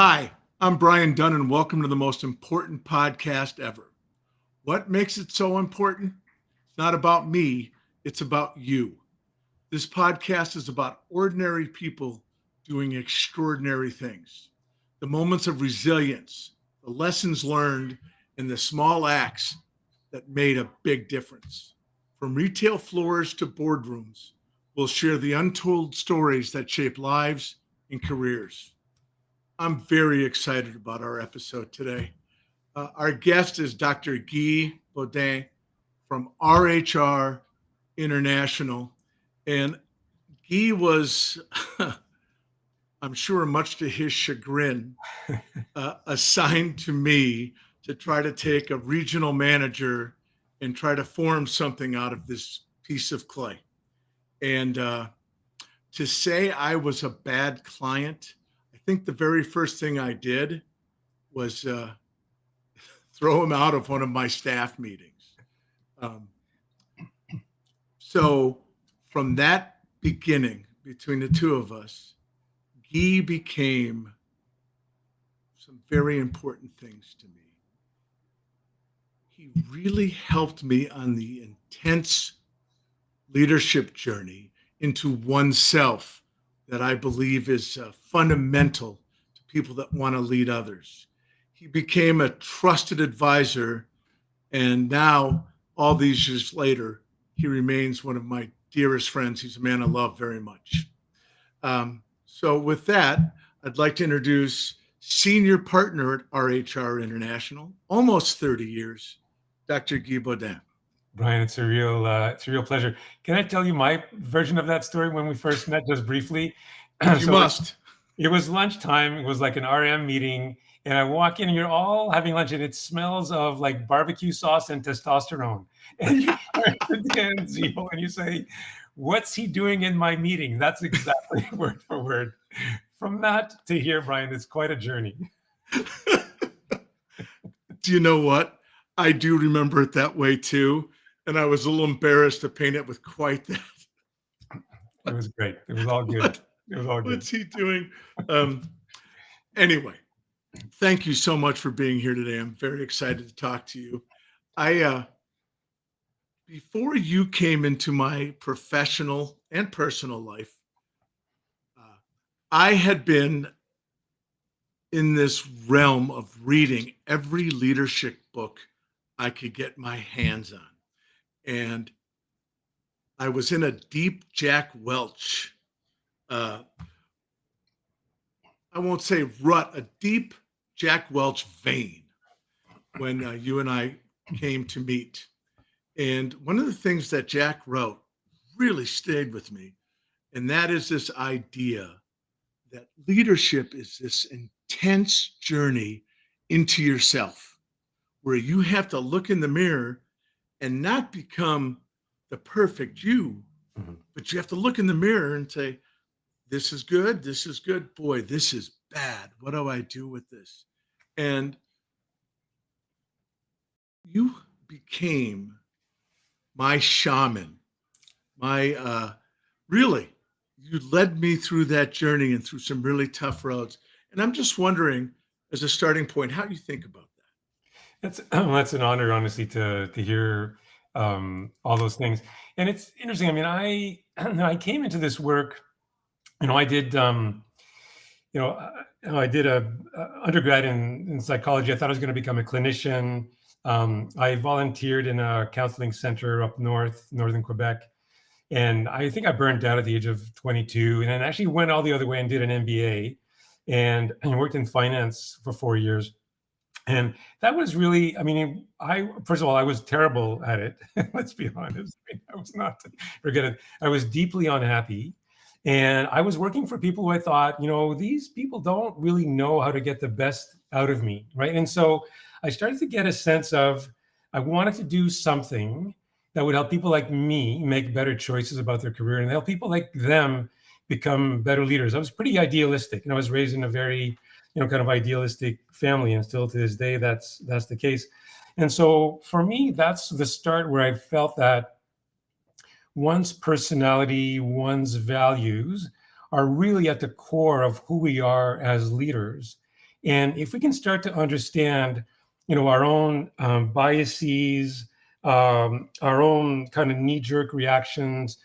Hi, I'm Brian Dunn, and welcome to the most important podcast ever. What makes it so important? It's not about me, it's about you. This podcast is about ordinary people doing extraordinary things. The moments of resilience, the lessons learned, and the small acts that made a big difference. From retail floors to boardrooms, we'll share the untold stories that shape lives and careers. I'm very excited about our episode today. Our guest is Dr. Guy Beaudin from RHR International. And Guy was, I'm sure, much to his chagrin, assigned to me to try to take a regional manager and try to form something out of this piece of clay. And to say I was a bad client, I think the very first thing I did was throw him out of one of my staff meetings. Um, so from that beginning between the two of us, Guy became some very important things to me. He really helped me on the intense leadership journey into oneself that I believe is fundamental to people that want to lead others. He became a trusted advisor, and now, all these years later, he remains one of my dearest friends. He's a man I love very much. So, with that, I'd like to introduce senior partner at RHR International, almost 30 years, Dr. Guy Beaudin. Brian, it's a real pleasure. Can I tell you my version of that story when we first met, just briefly? You must. It was lunchtime. It was like an RM meeting, and I walk in, and you're all having lunch, and it smells of like barbecue sauce and testosterone. And you turn to Dan Zeal and you say, "What's he doing in my meeting?" That's exactly word for word. From that to here, Brian, it's quite a journey. Do you know what? I do remember it that way too. And I was a little embarrassed to paint it with quite that. It was great. It was all good. It was all good. What's he doing? Anyway, thank you so much for being here today. I'm very excited to talk to you. I before you came into my professional and personal life, I had been in this realm of reading every leadership book I could get my hands on. And I was in a deep Jack Welch, uh, I won't say rut, a deep Jack Welch vein when you and I came to meet. And one of the things that Jack wrote really stayed with me, and that is this idea that leadership is this intense journey into yourself, where you have to look in the mirror and not become the perfect you, but you have to look in the mirror and say, this is good. This is good. Boy, this is bad. What do I do with this? And you became my shaman, my really, you led me through that journey and through some really tough roads. And I'm just wondering, as a starting point, how do you think about that? That's an honor, honestly, to hear all those things. And it's interesting. I mean, I came into this work. I did I did a undergrad in psychology. I thought I was going to become a clinician. I volunteered in a counseling center up northern Quebec. And I think I burned out at the age of 22, and then actually went all the other way and did an MBA and worked in finance for 4 years. And that was really, I mean, first of all, I was terrible at it. Let's be honest. I was not very good at it. I was deeply unhappy. And I was working for people who I thought, these people don't really know how to get the best out of me, right? And so I started to get a sense of, I wanted to do something that would help people like me make better choices about their career and help people like them become better leaders. I was pretty idealistic, and I was raised in a very, kind of idealistic family, and still to this day, that's the case. And so for me, that's the start where I felt that one's personality, one's values are really at the core of who we are as leaders. And if we can start to understand, our own biases, our own kind of knee-jerk reactions,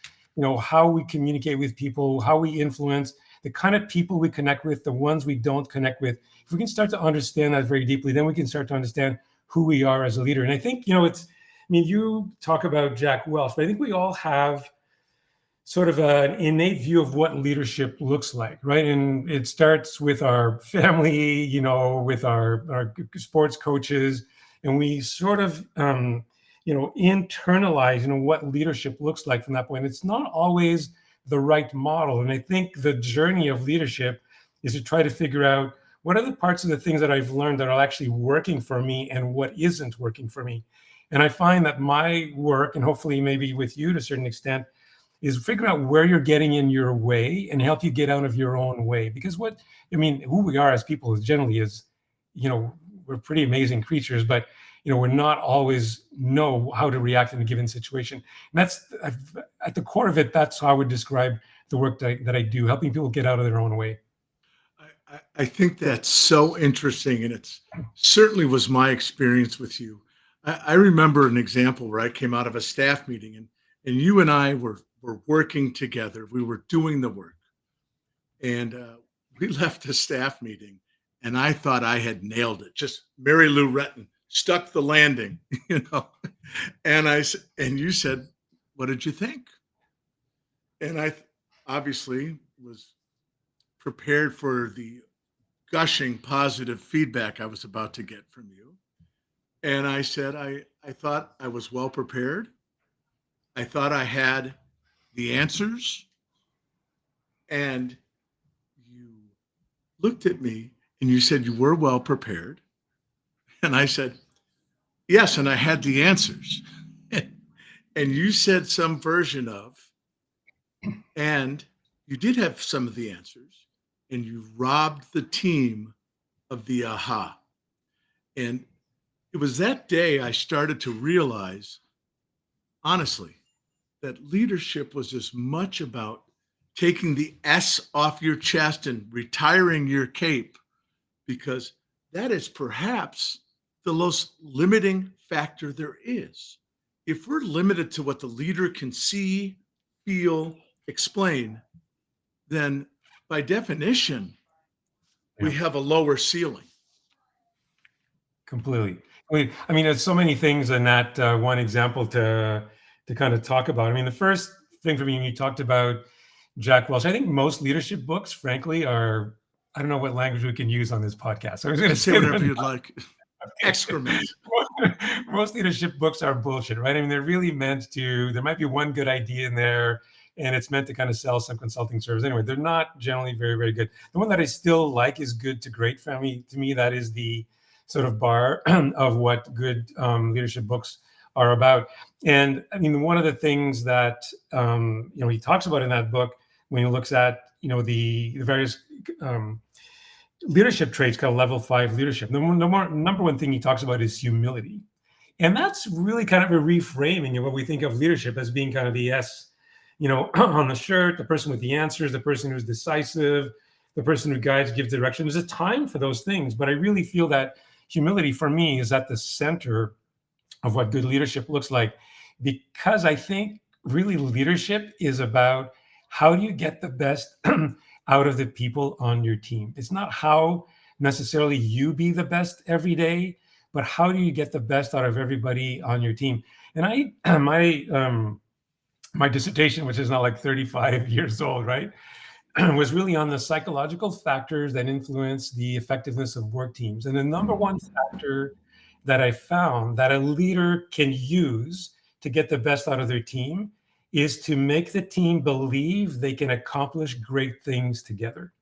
how we communicate with people, how we influence, the kind of people we connect with, the ones we don't connect with. If we can start to understand that very deeply, then we can start to understand who we are as a leader. And I think, you talk about Jack Welch, but I think we all have sort of an innate view of what leadership looks like, right? And it starts with our family, with our sports coaches, and we sort of, internalize, what leadership looks like from that point. It's not always the right model. And I think the journey of leadership is to try to figure out what are the parts of the things that I've learned that are actually working for me and what isn't working for me. And I find that my work, and hopefully maybe with you to a certain extent, is figure out where you're getting in your way and help you get out of your own way. Because who we are as people is generally is, we're pretty amazing creatures, but, we're not always know how to react in a given situation. And that's at the core of it. That's how I would describe the work that I do, helping people get out of their own way. I think that's so interesting. And it certainly was my experience with you. I remember an example where I came out of a staff meeting and you and I were working together. We were doing the work, and we left the staff meeting, and I thought I had nailed it. Just Mary Lou Retton stuck the landing, And you said, "What did you think?" And I obviously was prepared for the gushing positive feedback I was about to get from you. And I said, I thought I was well prepared. I thought I had the answers. And you looked at me and you said you were well prepared. And I said, yes, and I had the answers. And you said some version of, and you did have some of the answers, and you robbed the team of the aha. And it was that day I started to realize, honestly, that leadership was as much about taking the S off your chest and retiring your cape, because that is perhaps the most limiting factor there is. If we're limited to what the leader can see, feel, explain, then by definition, we have a lower ceiling. Completely. There's so many things in that one example to kind of talk about. The first thing for me, when you talked about Jack Welch, I think most leadership books, frankly, I don't know what language we can use on this podcast. I was going to say whatever you'd like. Excrement. Most leadership books are bullshit, right? They're really meant to, there might be one good idea in there and it's meant to kind of sell some consulting service. Anyway, they're not generally very, very good. The one that I still like is Good to Great. To me, that is the sort of bar of what good leadership books are about. And one of the things that he talks about in that book, when he looks at the various leadership traits, called level 5 leadership, the number one thing he talks about is humility. And that's really kind of a reframing of what we think of leadership as being kind of the S, on the shirt, the person with the answers, the person who's decisive, the person who guides, gives direction. There's a time for those things, but I really feel that humility for me is at the center of what good leadership looks like, because I think really leadership is about how do you get the best out of the people on your team. It's not how necessarily you be the best every day, but how do you get the best out of everybody on your team? And my dissertation, which is now like 35 years old, right, was really on the psychological factors that influence the effectiveness of work teams. And the number one factor that I found that a leader can use to get the best out of their team is to make the team believe they can accomplish great things together.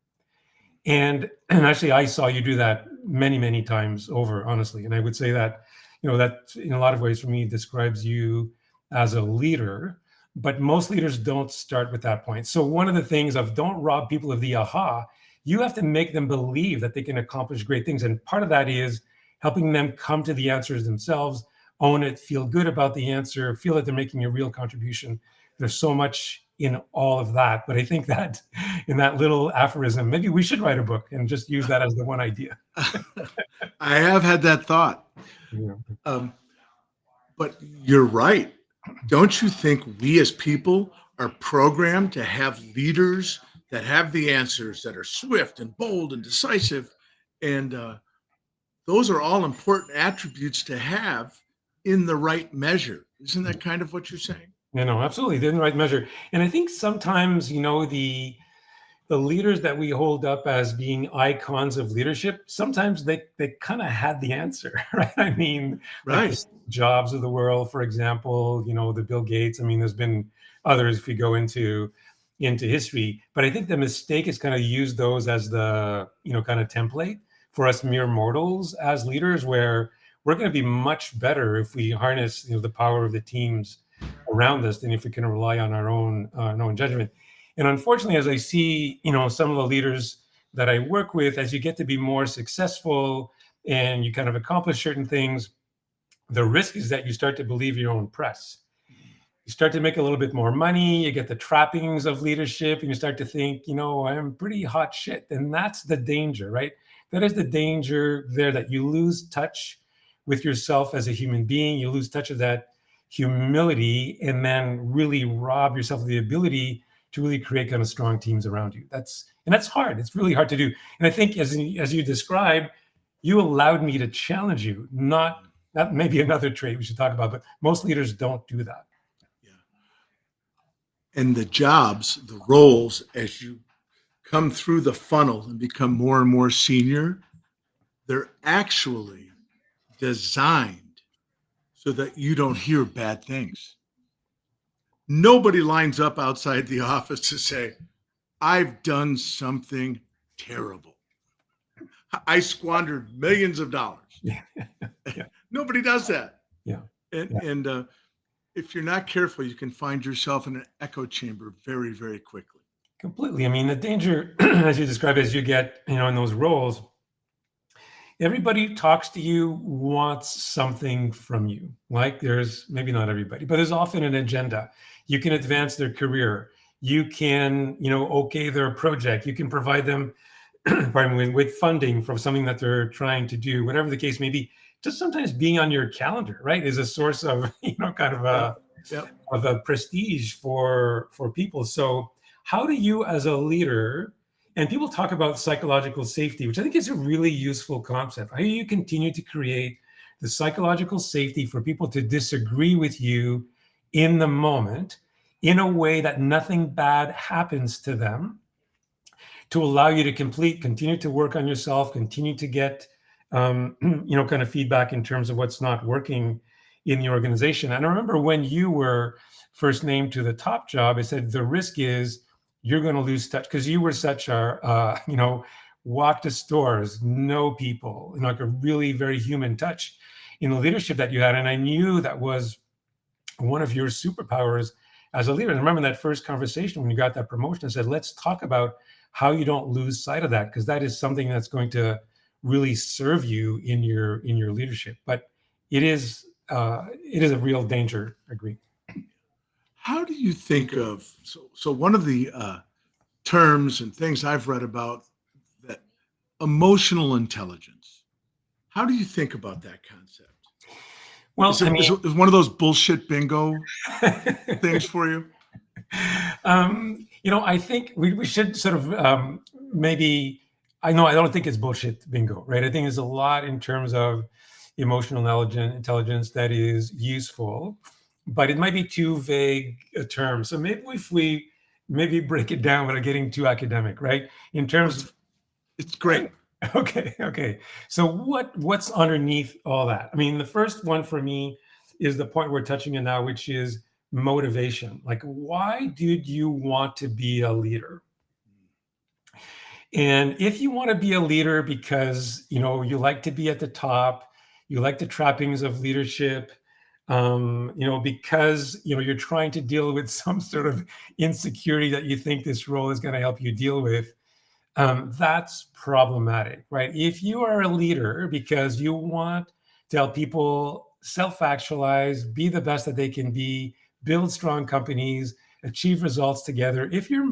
And actually, I saw you do that many, many times over, honestly. And I would say that, that in a lot of ways for me describes you as a leader, but most leaders don't start with that point. So one of the things of don't rob people of the aha, you have to make them believe that they can accomplish great things. And part of that is helping them come to the answers themselves, own it, feel good about the answer, feel that they're making a real contribution. There's so much in all of that. But I think that in that little aphorism, maybe we should write a book and just use that as the one idea. I have had that thought. Yeah. But you're right. Don't you think we as people are programmed to have leaders that have the answers, that are swift and bold and decisive? And those are all important attributes to have in the right measure. Isn't that kind of what you're saying? Absolutely. They're in the right measure. And I think sometimes, the leaders that we hold up as being icons of leadership, sometimes they kind of had the answer, right? I mean, like Right. the Jobs of the world, for example, the Bill Gates. I mean, there's been others if you go into history, but I think the mistake is kind of use those as the, kind of template for us mere mortals as leaders, where we're going to be much better if we harness, the power of the teams around us than if we can rely on our own judgment. And unfortunately, as I see, some of the leaders that I work with, as you get to be more successful and you kind of accomplish certain things, the risk is that you start to believe your own press. You start to make a little bit more money, you get the trappings of leadership, and you start to think, I'm pretty hot shit. And that's the danger, right? That is the danger there, that you lose touch with yourself as a human being. You lose touch of that humility, and then really rob yourself of the ability to really create kind of strong teams around you. That's hard. It's really hard to do. And I think as you described, you allowed me to challenge you. That may be another trait we should talk about, but most leaders don't do that. Yeah. And the jobs, the roles, as you come through the funnel and become more and more senior, they're actually designed so that you don't hear bad things. Nobody lines up outside the office to say, I've done something terrible. I squandered millions of dollars. Yeah. Nobody does that. Yeah. And if you're not careful, you can find yourself in an echo chamber very, very quickly. Completely. I mean, the danger, as you describe, as you get, in those roles, everybody who talks to you wants something from you. Like, there's maybe not everybody, but there's often an agenda. You can advance their career. You can, okay their project. You can provide them with funding for something that they're trying to do, whatever the case may be. Just sometimes being on your calendar, right, is a source of, kind of a prestige for people. So how do you, as a leader, and people talk about psychological safety, which I think is a really useful concept. How do you continue to create the psychological safety for people to disagree with you in the moment in a way that nothing bad happens to them, to allow you to continue to work on yourself, continue to get, kind of feedback in terms of what's not working in the organization? And I remember when you were first named to the top job, I said, the risk is you're going to lose touch, because you were such a, walk to stores, know people, like a really very human touch in the leadership that you had. And I knew that was one of your superpowers as a leader. And I remember that first conversation when you got that promotion, I said, let's talk about how you don't lose sight of that, because that is something that's going to really serve you in your leadership. But it is a real danger. Agree. How do you think of, so one of the terms and things I've read about, that emotional intelligence. How do you think about that concept? Well, is one of those bullshit bingo things for you? I think we should sort of maybe, I don't think it's bullshit bingo, right? I think there's a lot in terms of emotional intelligence that is useful, but it might be too vague a term. So maybe if we break it down without getting too academic, right? In terms, it's great. Okay. So what's underneath all that? I mean, the first one for me is the point we're touching on now, which is motivation. Like, why did you want to be a leader? And if you want to be a leader because, you like to be at the top, you like the trappings of leadership, because, you're trying to deal with some sort of insecurity that you think this role is going to help you deal with, that's problematic, right? If you are a leader because you want to help people self-actualize, be the best that they can be, build strong companies, achieve results together. If your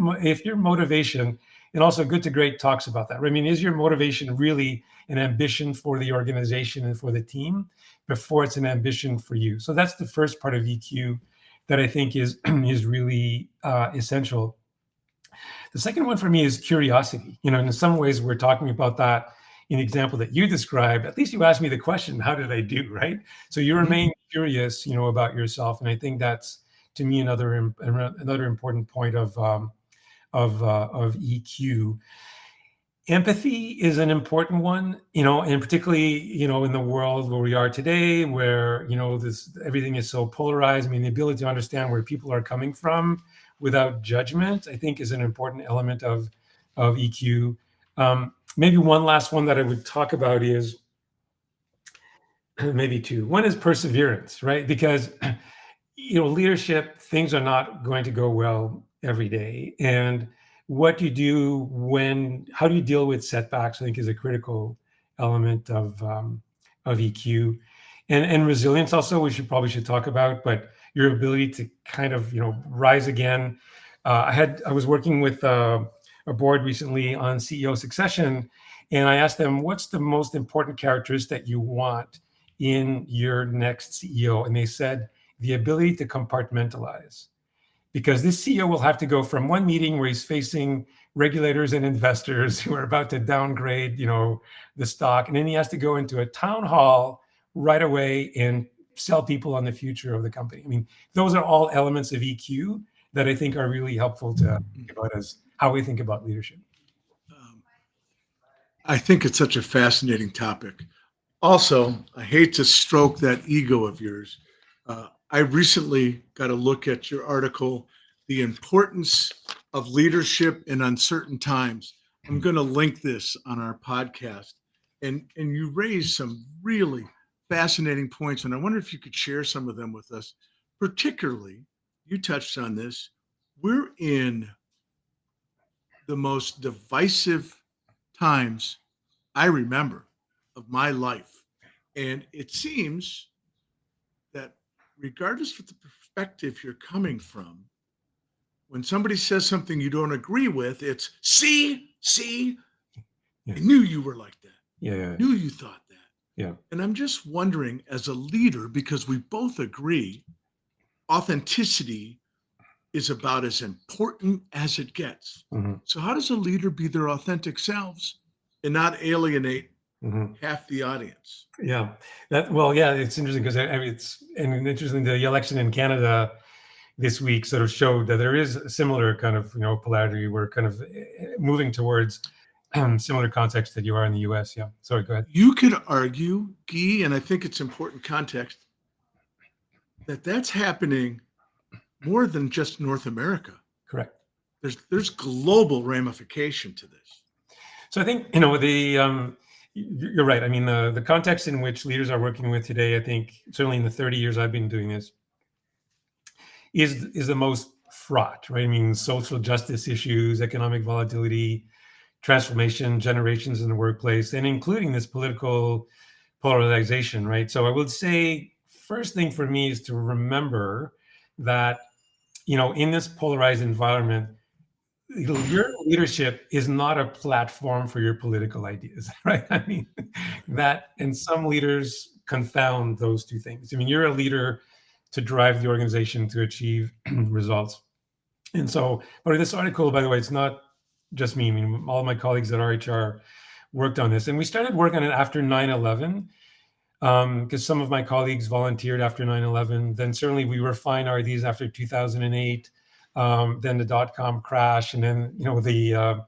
motivation, and also Good to Great talks about that, right? I mean, is your motivation really an ambition for the organization and for the team before it's an ambition for you? So that's the first part of EQ that I think is really essential. The second one for me is curiosity. In some ways we're talking about that in the example that you described. At least you asked me the question, how did I do, right? So you remain curious, about yourself. And I think that's, to me, another important point of EQ. Empathy is an important one, and particularly, in the world where we are today, where, everything is so polarized. I mean, the ability to understand where people are coming from without judgment, I think, is an important element of EQ. Maybe one last one that I would talk about is maybe two. One is perseverance, right? Because, leadership, things are not going to go well every day. And what you do how do you deal with setbacks, I think, is a critical element of EQ. And resilience also, we probably should talk about, but your ability to kind of, rise again. I was working with a board recently on CEO succession, and I asked them, what's the most important characteristic you want in your next CEO? And they said, the ability to compartmentalize. Because this CEO will have to go from one meeting where he's facing regulators and investors who are about to downgrade, the stock, and then he has to go into a town hall right away and sell people on the future of the company. I mean, those are all elements of EQ that I think are really helpful to think about as how we think about leadership. I think it's such a fascinating topic. Also, I hate to stroke that ego of yours. I recently got a look at your article, The Importance of Leadership in Uncertain Times. I'm going to link this on our podcast. And you raised some really fascinating points, and I wonder if you could share some of them with us. Particularly, you touched on this, we're in the most divisive times I remember of my life. And it seems that regardless of the perspective you're coming from, when somebody says something you don't agree with, it's see, Yeah. I knew you were like that. Yeah. I knew you thought that. Yeah. And I'm just wondering, as a leader, because we both agree, authenticity is about as important as it gets. Mm-hmm. So how does a leader be their authentic selves and not alienate Mm-hmm. half the audience? Yeah, it's interesting because interesting. The election in Canada this week sort of showed that there is a similar kind of polarity. We're kind of moving towards similar context that you are in the U.S. Yeah. Sorry, go ahead. You could argue, Guy, and I think it's important context, that that's happening more than just North America. Correct. There's global ramification to this. So I think you're right. I mean, the context in which leaders are working with today, I think certainly in the 30 years I've been doing this, is the most fraught, right? I mean, social justice issues, economic volatility, transformation, generations in the workplace, and including this political polarization, right? So I would say first thing for me is to remember that, in this polarized environment, your leadership is not a platform for your political ideas, right? I mean, and some leaders confound those two things. I mean, you're a leader to drive the organization to achieve results. And so, but this article, by the way, it's not just me. I mean, all of my colleagues at RHR worked on this, and we started working on it after 9/11, because some of my colleagues volunteered after 9/11. Then certainly we refined our ideas after 2008. Then the dot-com crash, and then the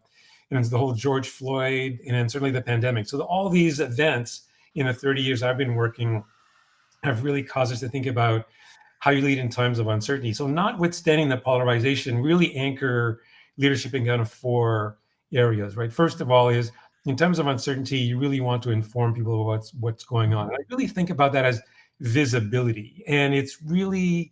whole George Floyd, and then certainly the pandemic. So all these events in the 30 years I've been working have really caused us to think about how you lead in times of uncertainty. So notwithstanding the polarization, really anchor leadership in kind of 4 areas, right? First of all is, in terms of uncertainty, you really want to inform people about what's going on. And I really think about that as visibility. And it's really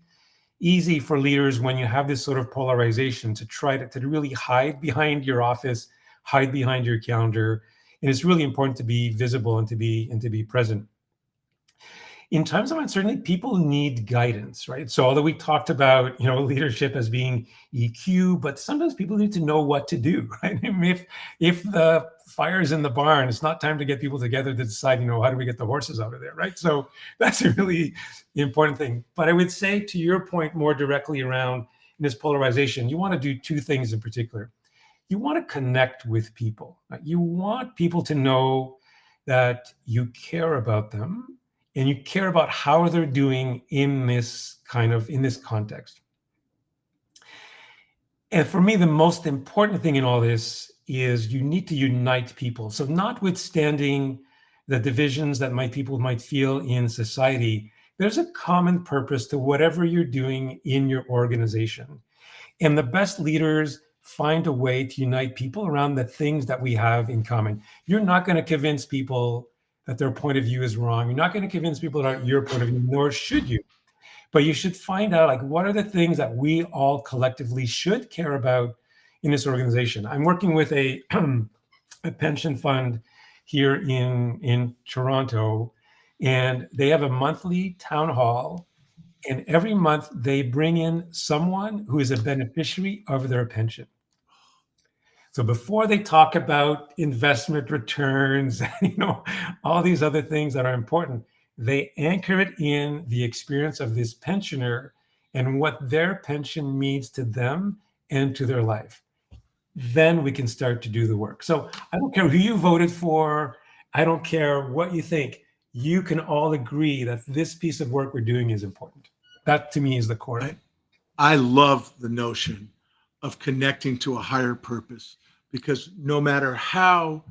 easy for leaders when you have this sort of polarization to try to really hide behind your office, hide behind your calendar. And it's really important to be visible and to be present. in times of uncertainty, people need guidance, right? So although we talked about, leadership as being EQ, but sometimes people need to know what to do, right? I mean, if the fire's in the barn, it's not time to get people together to decide, how do we get the horses out of there, right? So that's a really important thing. But I would say, to your point more directly around this polarization, you want to do two things in particular. You want to connect with people. Right? You want people to know that you care about them and you care about how they're doing in this context. And for me, the most important thing in all this is you need to unite people. So notwithstanding the divisions that people might feel in society, there's a common purpose to whatever you're doing in your organization. And the best leaders find a way to unite people around the things that we have in common. You're not going to convince people that their point of view is wrong. You're not going to convince people that your point of view, nor should you. But you should find out, what are the things that we all collectively should care about in this organization. I'm working with a pension fund here in Toronto, and they have a monthly town hall. And every month they bring in someone who is a beneficiary of their pension. So before they talk about investment returns, all these other things that are important, they anchor it in the experience of this pensioner and what their pension means to them and to their life. Then we can start to do the work. So I don't care who you voted for. I don't care what you think. You can all agree that this piece of work we're doing is important. That to me is the core. I love the notion of connecting to a higher purpose, because no matter how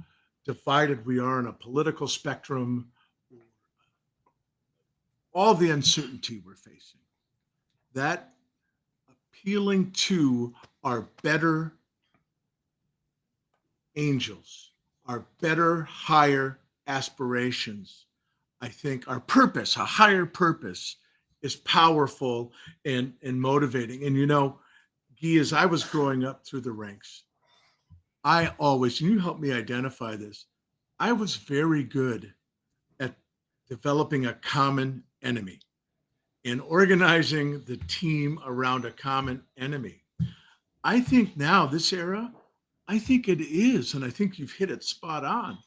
divided we are on a political spectrum, all the uncertainty we're facing, that appealing to our better angels, our better, higher aspirations, I think our purpose, a higher purpose, is powerful and motivating. And Guy, as I was growing up through the ranks, I always, and you helped me identify this, I was very good at developing a common enemy and organizing the team around a common enemy. I think now, this era, I think it is, and I think you've hit it spot on.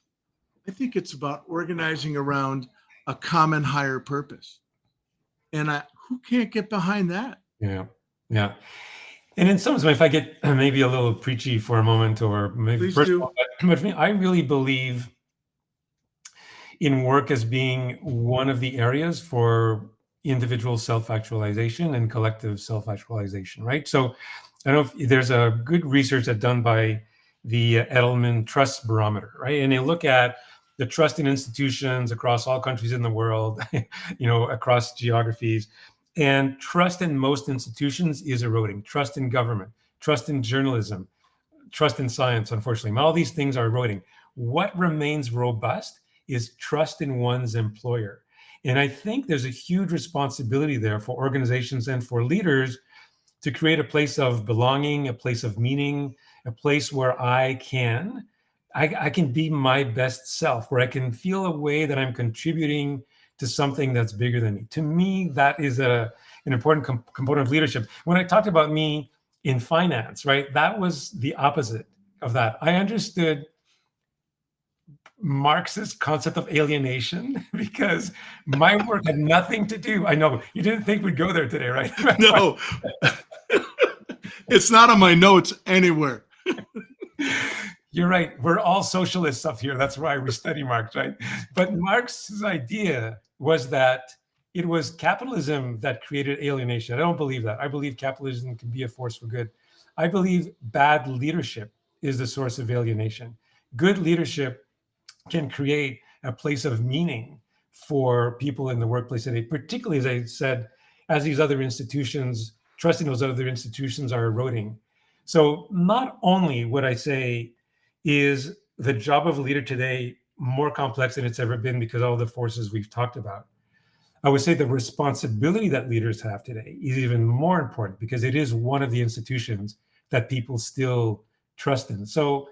I think it's about organizing around a common higher purpose. And who can't get behind that? Yeah. And in some ways, if I get maybe a little preachy for a moment, or maybe personal, but for me, I really believe in work as being one of the areas for individual self-actualization and collective self-actualization, right? So I don't know if there's a good research that's done by the Edelman Trust Barometer, right? And they look at the trust in institutions across all countries in the world, across geographies. And trust in most institutions is eroding. Trust in government, trust in journalism, trust in science, unfortunately. All these things are eroding. What remains robust is trust in one's employer. And I think there's a huge responsibility there for organizations and for leaders to create a place of belonging, a place of meaning, a place where I can be my best self, where I can feel a way that I'm contributing to something that's bigger than me. To me, that is an important component of leadership. When I talked about me in finance, right, that was the opposite of that. I understood Marx's concept of alienation because my work had nothing to do. I know you didn't think we'd go there today, right? No, it's not on my notes anywhere. You're right. We're all socialists up here. That's why we study Marx, right? But Marx's idea was that it was capitalism that created alienation. I don't believe that. I believe capitalism can be a force for good. I believe bad leadership is the source of alienation. Good leadership can create a place of meaning for people in the workplace today, particularly, as I said, as these other institutions, trusting those other institutions are eroding. So not only would I say is the job of a leader today more complex than it's ever been because of all the forces we've talked about, I would say the responsibility that leaders have today is even more important because it is one of the institutions that people still trust in. So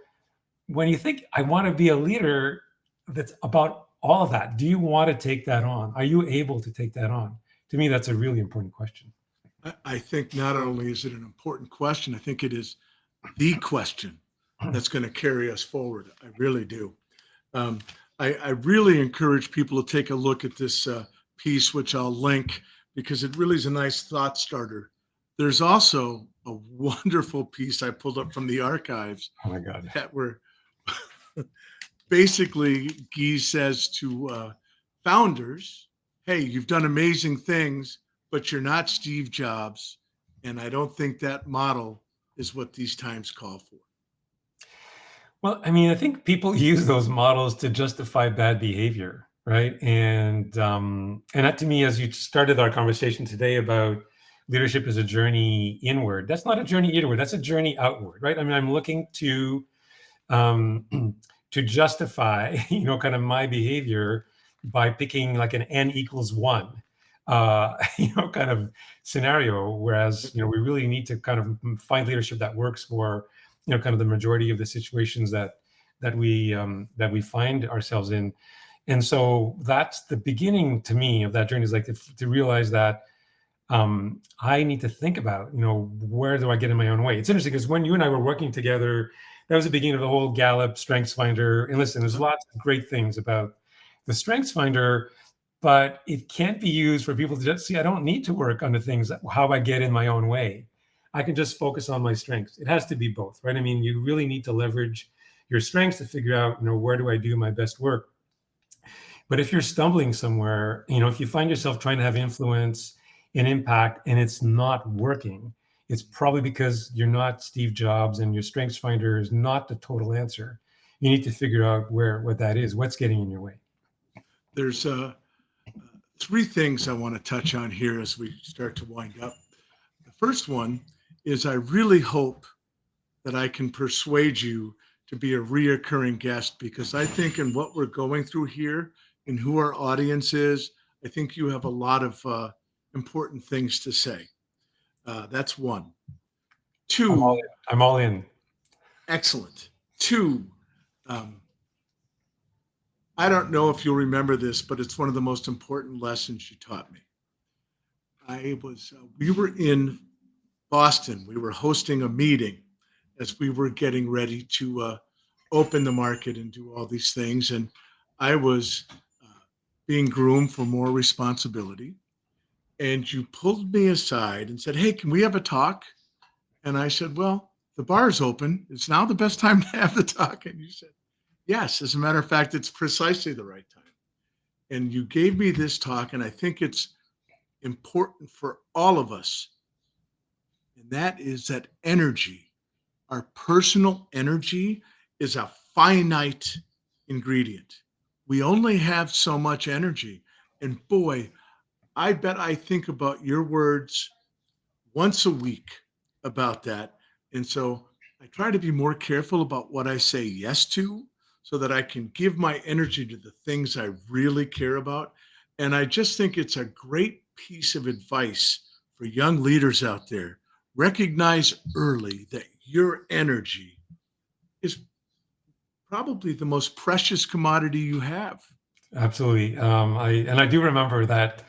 when you think, I want to be a leader that's about all of that. Do you want to take that on? Are you able to take that on? To me, that's a really important question. I think not only is it an important question, I think it is the question that's going to carry us forward. I really do. Um, I really encourage people to take a look at this piece, which I'll link because it really is a nice thought starter. There's also a wonderful piece I pulled up from the archives Oh my God. that were basically Guy says to founders, hey, you've done amazing things, but you're not Steve Jobs. And I don't think that model is what these times call for. Well, I mean, I think people use those models to justify bad behavior, right? And that to me, as you started our conversation today about leadership as a journey inward, that's not a journey inward, that's a journey outward, right? I mean, I'm looking to to justify, kind of my behavior by picking like an n=1, kind of scenario. Whereas, we really need to kind of find leadership that works for, kind of the majority of the situations that we find ourselves in. And so that's the beginning to me of that journey, is like to realize that I need to think about, where do I get in my own way? It's interesting because when you and I were working together, that was the beginning of the whole Gallup Strengths Finder. And listen, there's lots of great things about the Strengths Finder, but it can't be used for people to just see, I don't need to work on the things, how I get in my own way. I can just focus on my strengths. It has to be both, right? I mean, you really need to leverage your strengths to figure out, where do I do my best work? But if you're stumbling somewhere, if you find yourself trying to have influence and impact and it's not working, it's probably because you're not Steve Jobs and your strengths finder is not the total answer. You need to figure out what that is, what's getting in your way. There's three things I want to touch on here as we start to wind up. The first one is I really hope that I can persuade you to be a reoccurring guest, because I think in what we're going through here and who our audience is, I think you have a lot of important things to say. That's one. Two. I'm all in. Excellent. Two. I don't know if you'll remember this, but it's one of the most important lessons you taught me. We were in Boston. We were hosting a meeting as we were getting ready to open the market and do all these things. And I was being groomed for more responsibility. And you pulled me aside and said, hey, can we have a talk? And I said, well, the bar's open. It's now the best time to have the talk. And you said, yes, as a matter of fact, it's precisely the right time. And you gave me this talk, and I think it's important for all of us. And that is that energy, our personal energy, is a finite ingredient. We only have so much energy. And boy, I bet I think about your words once a week about that. And so I try to be more careful about what I say yes to, so that I can give my energy to the things I really care about. And I just think it's a great piece of advice for young leaders out there. Recognize early that your energy is probably the most precious commodity you have. Absolutely. I do remember that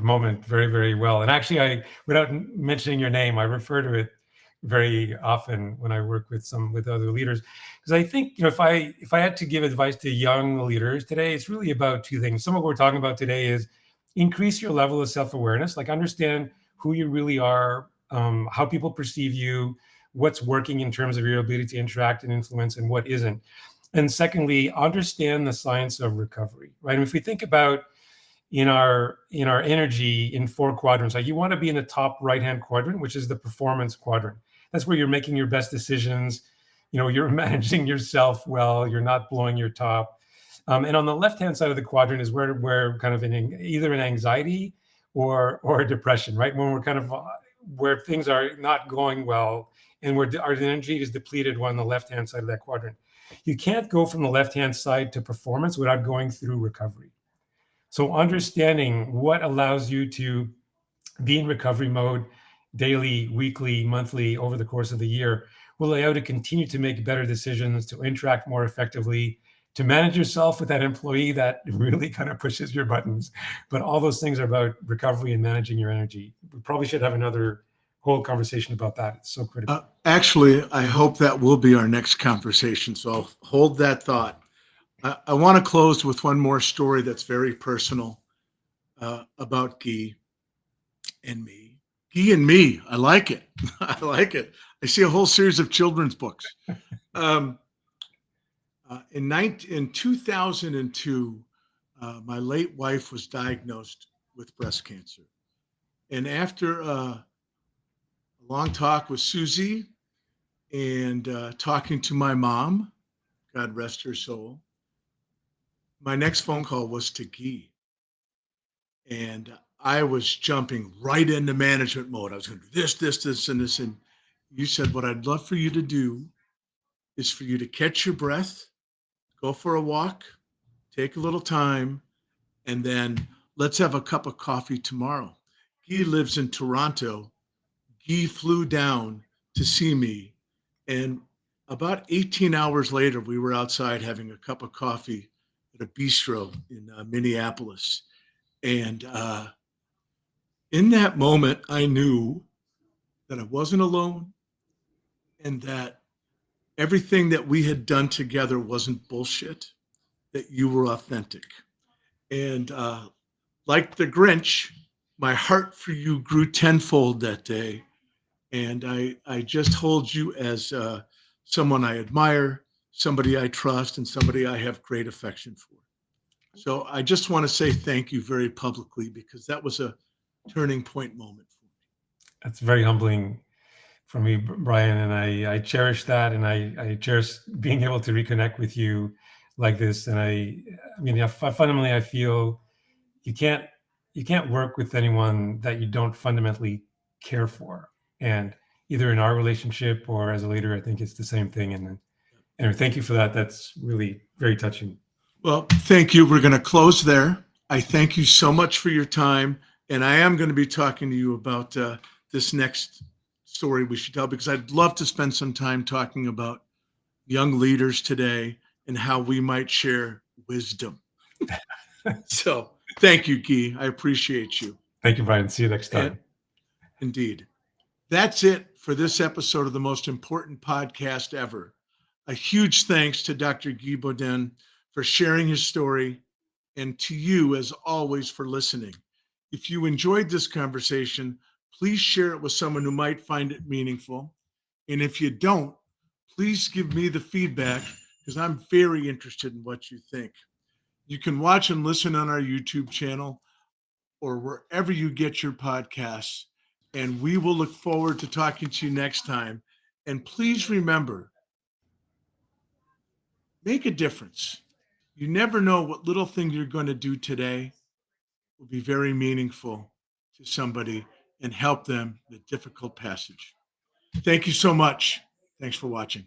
moment very, very well. And actually, without mentioning your name, I refer to it very often when I work with other leaders, because I think, if I had to give advice to young leaders today, it's really about two things. Some of what we're talking about today is increase your level of self-awareness, like understand who you really are, how people perceive you, what's working in terms of your ability to interact and influence, and what isn't. And secondly, understand the science of recovery, right? And if we think about in our energy in 4 quadrants, like you want to be in the top right-hand quadrant, which is the performance quadrant. That's where you're making your best decisions. You're managing yourself well. You're not blowing your top. And on the left-hand side of the quadrant is where kind of either an anxiety or a depression, right? When we're kind of where things are not going well and where our energy is depleted on the left-hand side of that quadrant. You can't go from the left-hand side to performance without going through recovery. So understanding what allows you to be in recovery mode daily, weekly, monthly, over the course of the year will allow you to continue to make better decisions, to interact more effectively, to manage yourself with that employee that really kind of pushes your buttons. But all those things are about recovery and managing your energy. We probably should have another whole conversation about that. It's so critical. Actually, I hope that will be our next conversation. So I'll hold that thought. I want to close with one more story that's very personal about Guy and me. Guy and me. I like it. I like it. I see a whole series of children's books. In 2002, my late wife was diagnosed with breast cancer. And after a long talk with Susie and talking to my mom, God rest her soul, my next phone call was to Guy. And I was jumping right into management mode. I was going to do this, and this. And you said, what I'd love for you to do is for you to catch your breath, go for a walk, take a little time, and then let's have a cup of coffee tomorrow. Guy lives in Toronto. Guy flew down to see me. And about 18 hours later, we were outside having a cup of coffee at a bistro in Minneapolis. And in that moment, I knew that I wasn't alone and that everything that we had done together wasn't bullshit, that you were authentic. And like the Grinch, my heart for you grew tenfold that day. And I just hold you as someone I admire, somebody I trust, and somebody I have great affection for. So I just want to say thank you very publicly because that was a turning point moment for me. That's very humbling for me, Brian, and I cherish that, and I cherish being able to reconnect with you like this. And I mean, fundamentally, I feel you can't work with anyone that you don't fundamentally care for, and either in our relationship or as a leader, I think it's the same thing. And thank you for that. That's really very touching. Well, thank you. We're going to close there. I thank you so much for your time. And I am going to be talking to you about this next story we should tell because I'd love to spend some time talking about young leaders today and how we might share wisdom. So thank you, Guy. I appreciate you. Thank you, Brian. See you next time. And indeed. That's it for this episode of the most important podcast ever. A huge thanks to Dr. Guy Beaudin for sharing his story and to you, as always, for listening. If you enjoyed this conversation, please share it with someone who might find it meaningful. And if you don't, please give me the feedback because I'm very interested in what you think. You can watch and listen on our YouTube channel or wherever you get your podcasts. And we will look forward to talking to you next time. And please remember, make a difference. You never know what little thing you're going to do today will be very meaningful to somebody and help them in a difficult passage. Thank you so much. Thanks for watching.